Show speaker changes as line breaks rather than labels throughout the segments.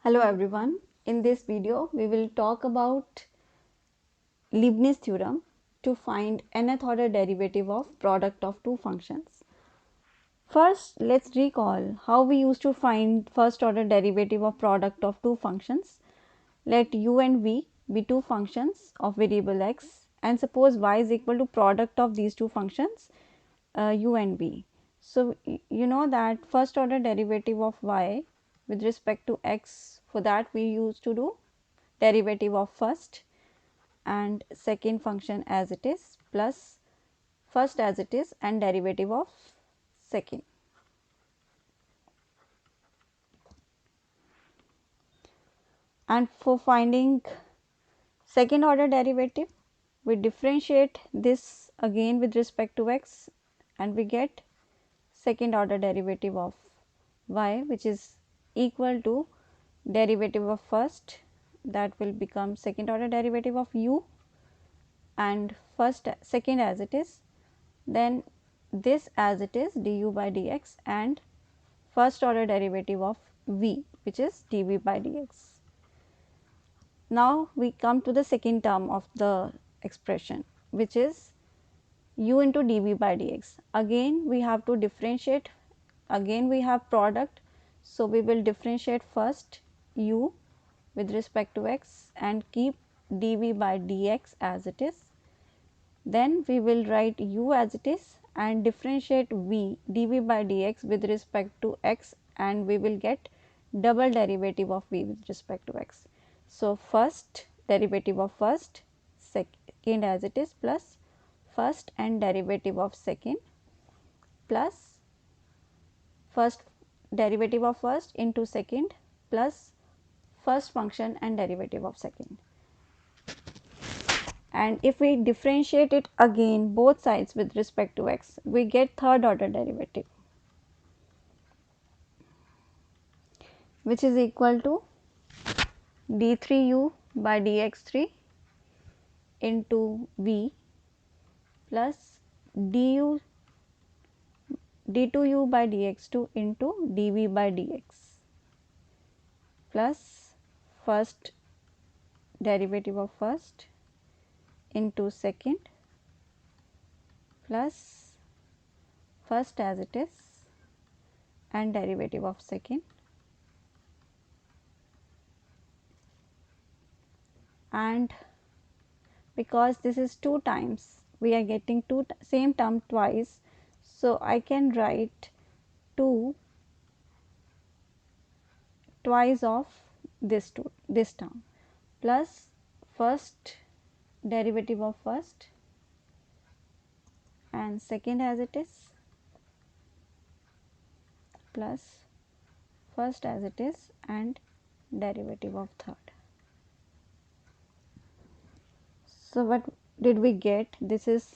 Hello everyone. In this video, we will talk about Leibniz theorem to find nth order derivative of product of two functions. First, let's recall how we used to find first order derivative of product of two functions. Let u and v be two functions of variable x, and suppose y is equal to product of these two functions u and v. So you know that first order derivative of y with respect to x, for that we used to do derivative of first and second function as it is plus first as it is and derivative of second. And for finding second order derivative, we differentiate this again with respect to x and we get second order derivative of y, which is equal to derivative of first, that will become second order derivative of u and second as it is, then this as it is du by dx, and first order derivative of v, which is dv by dx. Now we come to the second term of the expression, which is u into dv by dx. Again we have to differentiate, again we have product, so we will differentiate first u with respect to x and keep dv by dx as it is. Then we will write u as it is and differentiate v dv by dx with respect to x, and we will get double derivative of v with respect to x. So first derivative of first, second as it is, plus first and derivative of second, plus first derivative of first into second, plus first function and derivative of second. And if we differentiate it again both sides with respect to x, we get third order derivative, which is equal to d3u by dx3 into v plus du d2u by dx2 into dv by dx plus first derivative of first into second plus first as it is and derivative of second, and because this is 2 times, we are getting same term twice, so I can write 2 twice of this term plus first derivative of first and second as it is plus first as it is and derivative of third. So what did we get? This is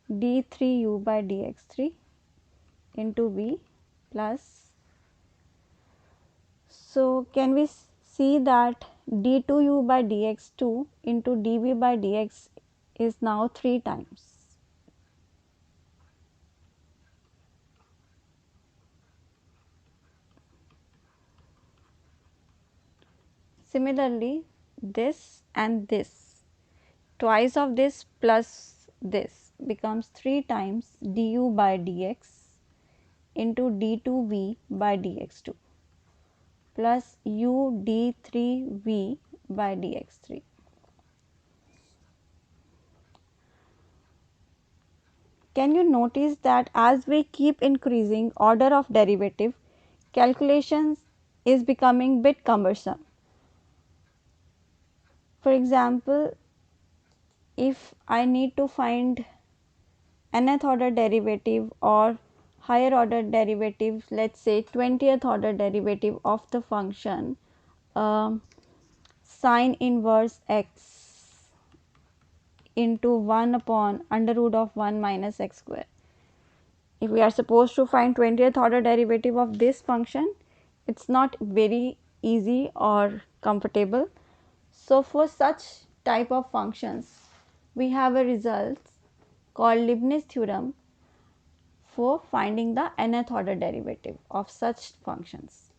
d3u by dx3 into v plus, so can we see that d2u by dx2 into dv by dx is now 3 times. Similarly, this and this, twice of this plus this becomes 3 times du by dx into d2v by dx2 plus u d3v by dx3. Can you notice that as we keep increasing order of derivative, calculations is becoming bit cumbersome. For example, if I need to find nth order derivative or higher order derivative, let's say 20th order derivative of the function sine inverse x into 1 upon under root of 1 minus x square. If we are supposed to find 20th order derivative of this function, it's not very easy or comfortable. So for such type of functions, we have a result called Leibniz theorem for finding the nth order derivative of such functions.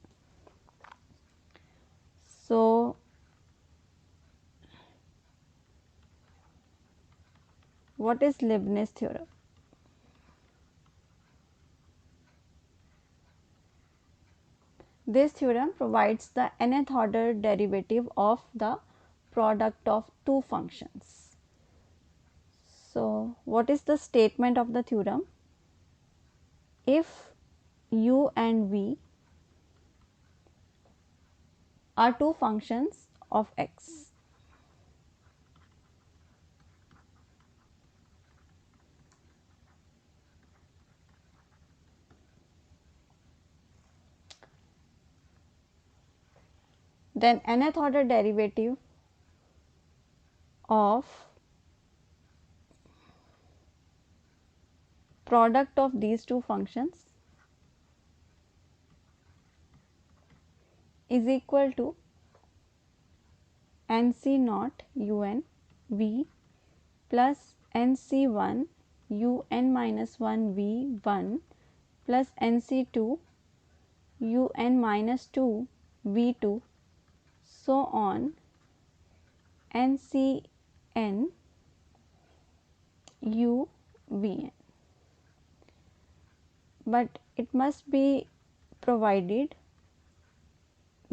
So what is Leibniz theorem? This theorem provides the nth order derivative of the product of two functions. So what is the statement of the theorem? If u and v are two functions of x, then nth order derivative of product of these two functions is equal to nc naught un v plus nc1 un minus 1 v1 plus nc2 un minus 2 v2 so on ncn u vn. But it must be provided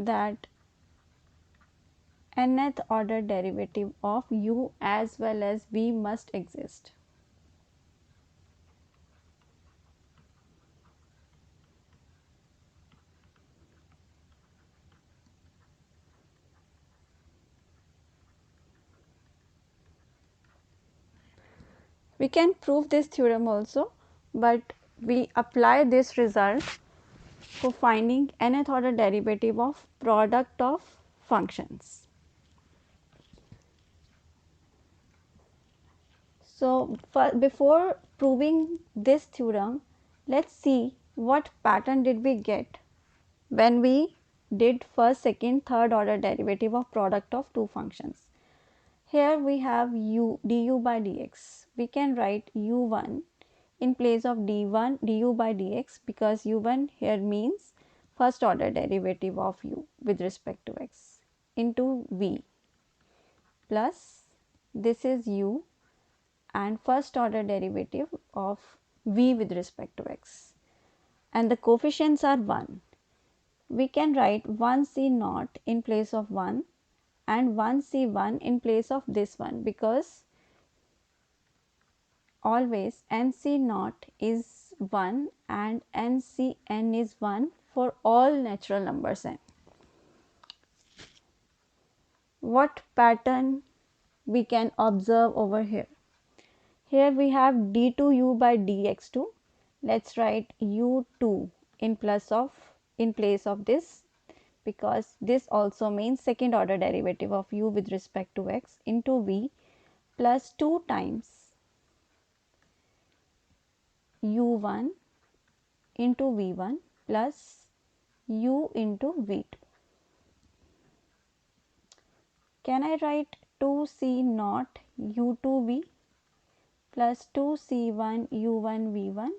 that nth order derivative of u as well as v must exist. We can prove this theorem also, but we apply this result for finding nth order derivative of product of functions. So before proving this theorem, let's see what pattern did we get when we did first, second, third order derivative of product of two functions. Here we have u du by dx. We can write u1 in place of d1 du by dx because u1 here means first order derivative of u with respect to x into v plus this is u and first order derivative of v with respect to x, and the coefficients are 1. We can write 1 c naught in place of 1 and 1 c1 in place of this one because always nc naught is 1 and ncn is 1 for all natural numbers n. What pattern we can observe over here? Here we have d2u by dx2. Let's write u2 in place of this because this also means second order derivative of u with respect to x into v plus 2 times u1 into v1 plus u into v2. Can I write 2c naught u2v plus 2c1 u1 v1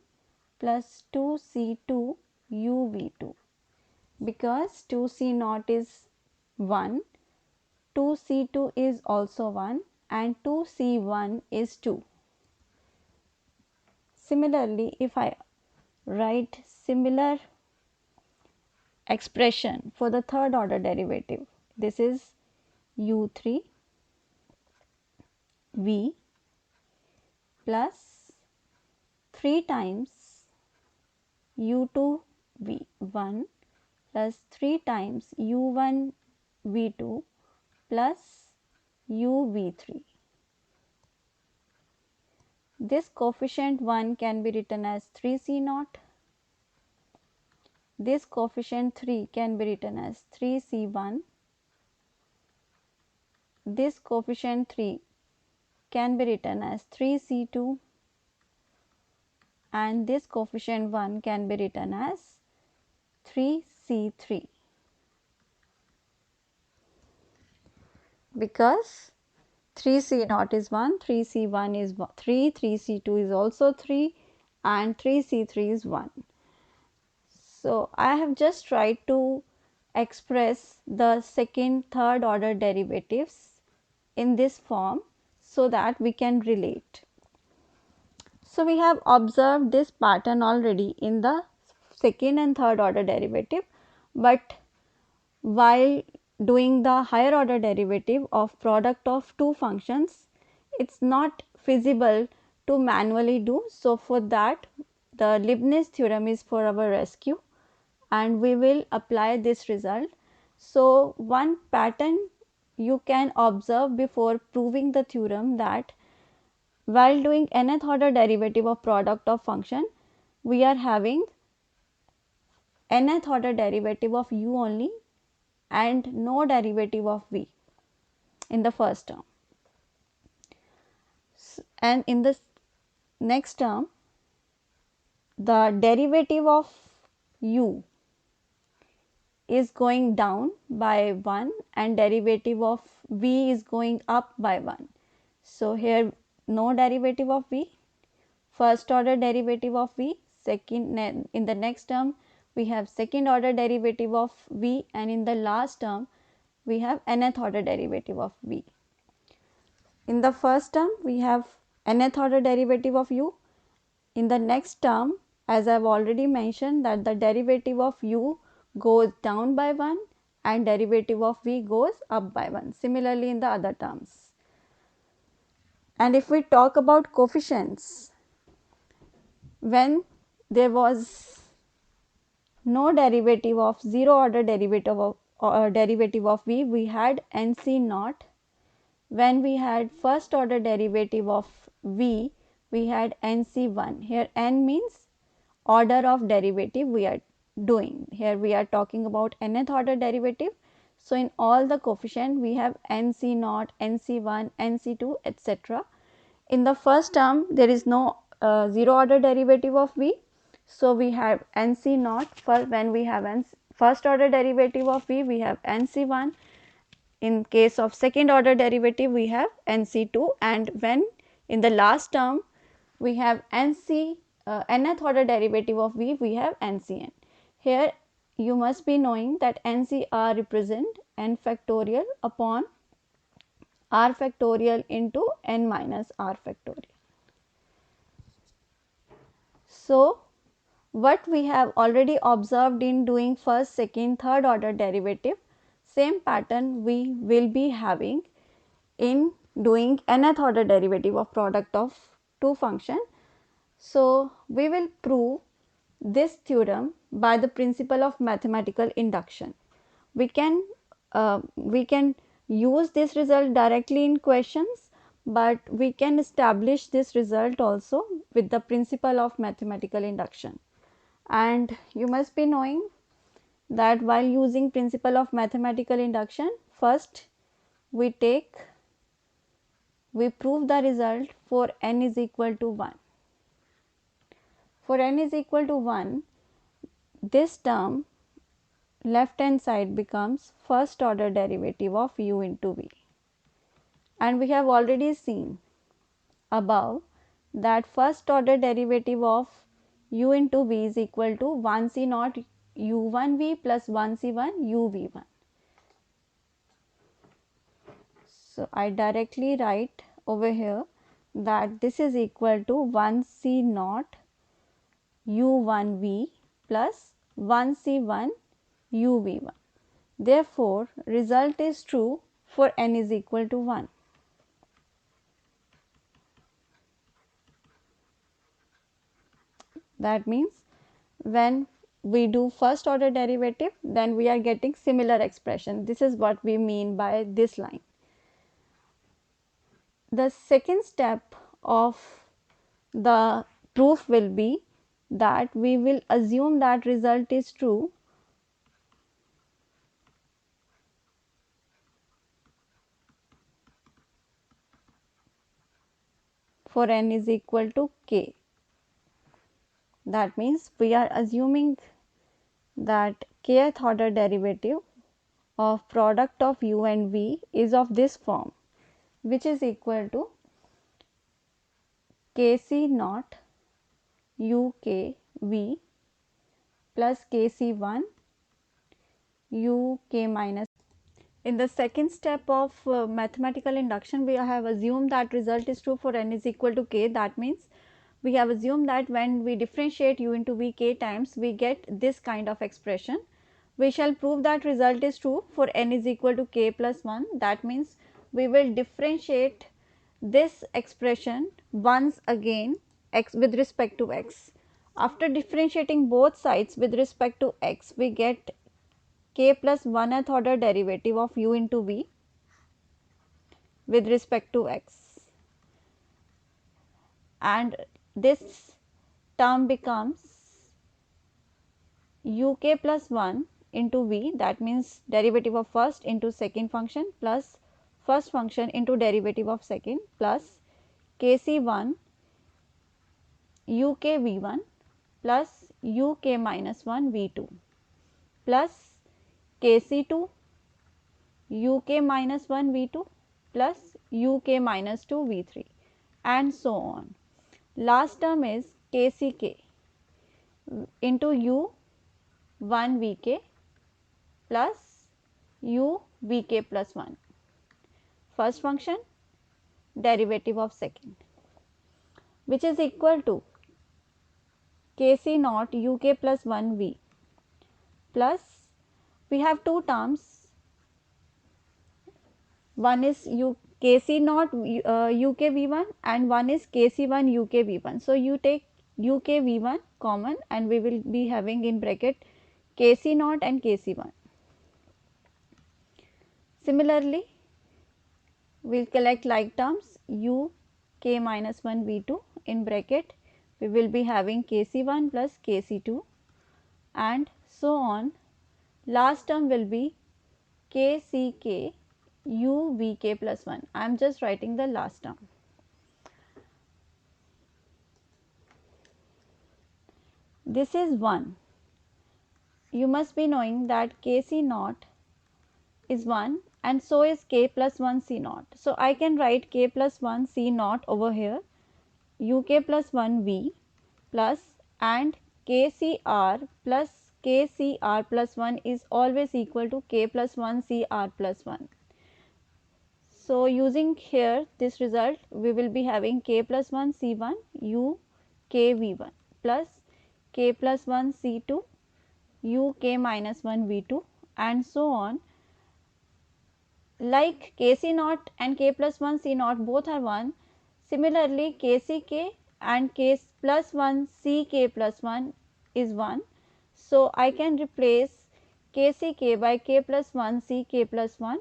plus 2c2 uv2 because 2c naught is 1, 2c2 is also 1 and 2c1 is 2. Similarly, if I write similar expression for the third order derivative, this is u3 v plus 3 times u2 v1 plus 3 times u1 v2 plus u v3. This coefficient 1 can be written as 3c naught. This coefficient 3 can be written as 3c1. This coefficient 3 can be written as 3c2 and this coefficient 1 can be written as 3c3 because 3c naught is 1, 3c1 is 3, 3c2 is also 3 and 3c3 is 1. So I have just tried to express the second, third order derivatives in this form so that we can relate. So, we have observed this pattern already in the second and third order derivative, but while doing the higher order derivative of product of two functions, it is not feasible to manually do. So, for that the Leibniz theorem is for our rescue and we will apply this result. So, one pattern you can observe before proving the theorem, that while doing nth order derivative of product of function, we are having nth order derivative of u only and no derivative of v in the first term, and in the next term the derivative of u is going down by 1 and derivative of v is going up by 1. So, here no derivative of v, first order derivative of v, second in the next term we have second order derivative of v, and in the last term we have nth order derivative of v. In the first term we have nth order derivative of u. In the next term, as I have already mentioned, that the derivative of u goes down by 1 and derivative of v goes up by 1. Similarly, in the other terms. And if we talk about coefficients, when there was no derivative of zero order derivative of v, we had nc naught. When we had first order derivative of v, we had nc1. Here n means order of derivative we are doing. Here we are talking about nth order derivative. So, in all the coefficient we have nc naught, nc1, nc2, etc. In the first term there is no zero order derivative of v. So, we have nc naught. For when we have first order derivative of v, we have nc1. In case of second order derivative we have nc2, and when in the last term we have nth order derivative of v, we have ncn. Here you must be knowing that ncr represent n factorial upon r factorial into n minus r factorial. So, what we have already observed in doing first, second, third order derivative, same pattern we will be having in doing nth order derivative of product of two function. So, we will prove this theorem by the principle of mathematical induction. We can use this result directly in questions, but we can establish this result also with the principle of mathematical induction. And you must be knowing that while using principle of mathematical induction, first we prove the result for n is equal to 1. For n is equal to 1, this term left hand side becomes first order derivative of u into v, and we have already seen above that first order derivative of u into v is equal to 1 c naught u1 v plus 1 c1 u v1. So, I directly write over here that this is equal to 1 c naught u1 v plus 1 c1 u v1. Therefore, result is true for n is equal to 1. That means when we do first order derivative, then we are getting similar expression. This is what we mean by this line. The second step of the proof will be that we will assume that result is true for n is equal to k. That means we are assuming that kth order derivative of product of u and v is of this form, which is equal to kc naught u k v plus kc1 u k minus. In the second step of mathematical induction, we have assumed that result is true for n is equal to k. That means we have assumed that when we differentiate u into v k times, we get this kind of expression. We shall prove that result is true for n is equal to k plus 1. That means we will differentiate this expression once again x with respect to x. After differentiating both sides with respect to x, we get k plus 1th order derivative of u into v with respect to x, and this term becomes uk plus 1 into v, that means derivative of first into second function plus first function into derivative of second plus kc1 uk v1 plus uk minus 1 v2 plus kc2 uk minus 1 v2 plus uk minus 2 v3 and so on. Last term is kck into u 1 vk plus u vk plus 1, first function derivative of second, which is equal to kc naught uk plus 1 v plus, we have two terms, one is kc naught uk v1 and one is kc1 uk v1. So, you take uk v1 common and we will be having in bracket kc naught and kc1. Similarly, we will collect like terms u k minus 1 v2 in bracket, we will be having kc1 plus kc2 and so on. Last term will be kck u vk plus 1. I am just writing the last term. This is 1. You must be knowing that kc naught is 1 and so is k plus 1 c naught. So, I can write k plus 1 c naught over here, uk plus 1 v plus and kcr plus kcr plus 1 is always equal to k plus 1 cr plus 1. So, using here this result, we will be having k plus 1 c1 u k v1 plus k plus 1 c2 u k minus 1 v2 and so on. Like kc naught and k plus 1 c naught both are 1, similarly kck and k plus 1 ck plus 1 is 1. So, I can replace kck by k plus 1 ck plus 1.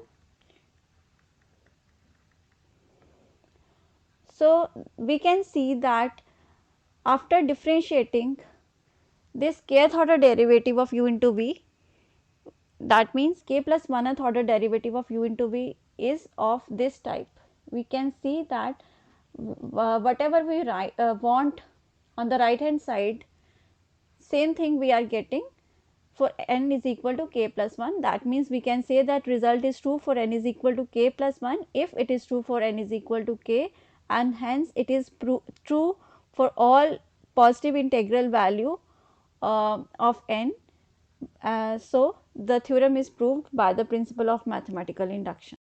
So, we can see that after differentiating this kth order derivative of u into v, that means k plus 1th order derivative of u into v is of this type. We can see that whatever we want on the right hand side, same thing we are getting for n is equal to k plus 1. That means we can say that result is true for n is equal to k plus 1 if it is true for n is equal to k, and hence it is true for all positive integral value of n. So, the theorem is proved by the principle of mathematical induction.